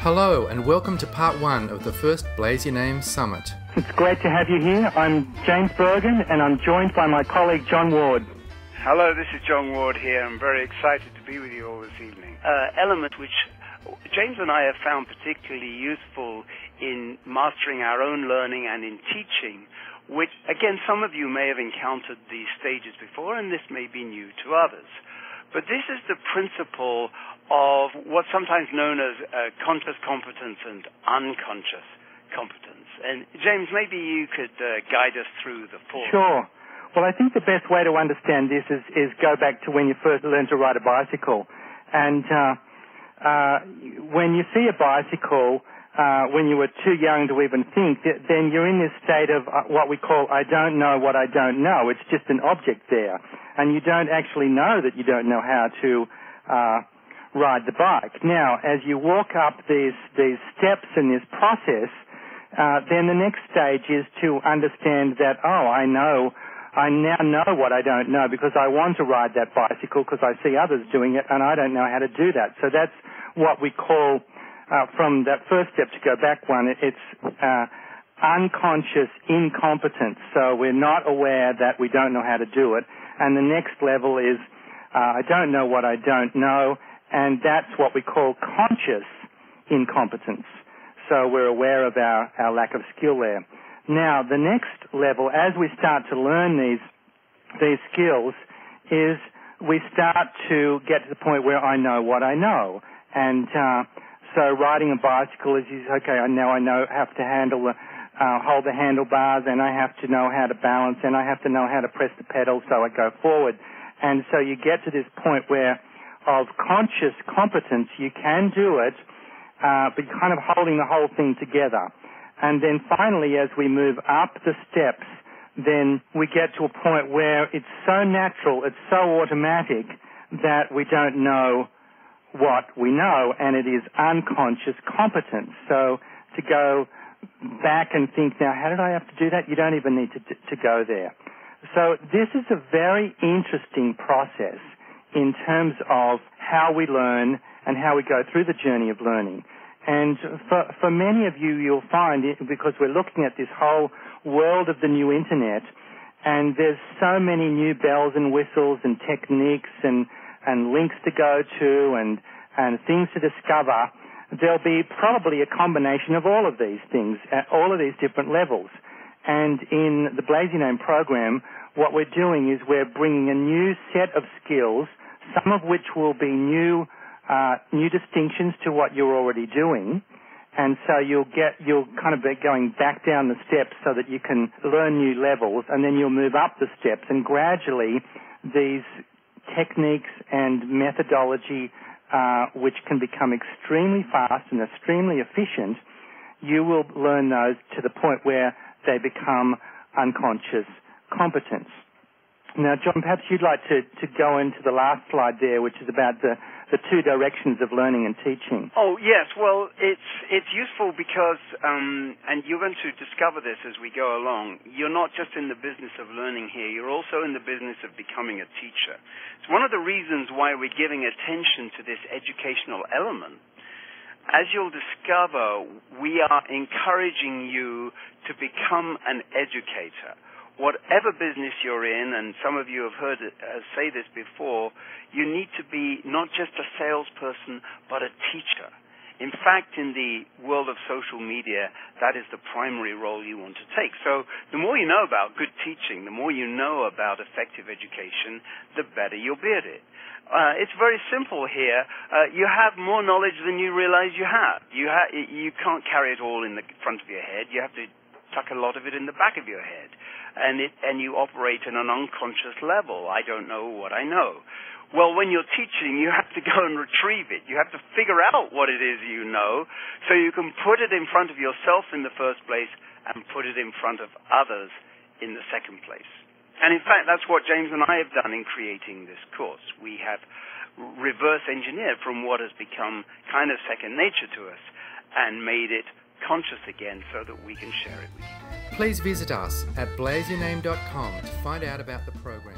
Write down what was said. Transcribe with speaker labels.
Speaker 1: Hello and welcome to part 1 of the first Blaze Your Name Summit.
Speaker 2: It's great to have you here. I'm James Bergen and I'm joined by my colleague John Ward.
Speaker 3: Hello, this is John Ward here. I'm very excited to be with you all this evening. Element which James and I have found particularly useful in mastering our own learning and in teaching, which, again, some of you may have encountered these stages before, and this may be new to others. But this is the principle of what's sometimes known as conscious competence and unconscious competence. And James, maybe you could guide us through the four.
Speaker 2: Sure. Well, I think the best way to understand this is go back to when you first learned to ride a bicycle. And when you see a bicycle, when you were too young to even think, then you're in this state of what we call I don't know what I don't know. It's just an object there. And you don't actually know that you don't know how to ride the bike. Now, as you walk up these steps in this process, then the next stage is to understand that, I now know what I don't know because I want to ride that bicycle because I see others doing it and I don't know how to do that. So that's what we call, from that first step to go back one, it's unconscious incompetence. So we're not aware that we don't know how to do it. And the next level is, I don't know what I don't know, and that's what we call conscious incompetence. So we're aware of our lack of skill there. Now, the next level, as we start to learn these skills, is we start to get to the point where I know what I know. And so riding a bicycle is, okay, now I have to hold the handlebars, and I have to know how to balance, and I have to know how to press the pedal so I go forward. And so you get to this point where of conscious competence, you can do it, but you're kind of holding the whole thing together. And then finally, as we move up the steps, then we get to a point where it's so natural, it's so automatic that we don't know what we know, and it is unconscious competence. So to go back and think, now, how did I have to do that? You don't even need to go there. So this is a very interesting process in terms of how we learn and how we go through the journey of learning. And for many of you, you'll find, because we're looking at this whole world of the new Internet, and there's so many new bells and whistles and techniques and links to go to and things to discover, there'll be probably a combination of all of these things at all of these different levels. And in the Blaze Your Name program, what we're doing is we're bringing a new set of skills, some of which will be new distinctions to what you're already doing. And so you'll kind of be going back down the steps so that you can learn new levels, and then you'll move up the steps. And gradually, these techniques and methodology, which can become extremely fast and extremely efficient, you will learn those to the point where they become unconscious competence. Now, John, perhaps you'd like to go into the last slide there, which is about the two directions of learning and teaching.
Speaker 3: Oh, yes. Well, it's useful because, and you're going to discover this as we go along, you're not just in the business of learning here, you're also in the business of becoming a teacher. It's one of the reasons why we're giving attention to this educational element. As you'll discover, we are encouraging you to become an educator. Whatever business you're in, and some of you have heard say this before, you need to be not just a salesperson, but a teacher. In fact, in the world of social media, that is the primary role you want to take. So the more you know about good teaching, the more you know about effective education, the better you'll be at it. It's very simple here. You have more knowledge than you realize you have. You can't carry it all in the front of your head. You have to tuck a lot of it in the back of your head. And you operate in an unconscious level. I don't know what I know. Well, when you're teaching, you have to go and retrieve it. You have to figure out what it is you know so you can put it in front of yourself in the first place and put it in front of others in the second place. And in fact, that's what James and I have done in creating this course. We have reverse engineered from what has become kind of second nature to us and made it conscious again so that we can share it with you.
Speaker 1: Please visit us at blazeyourname.com to find out about the program.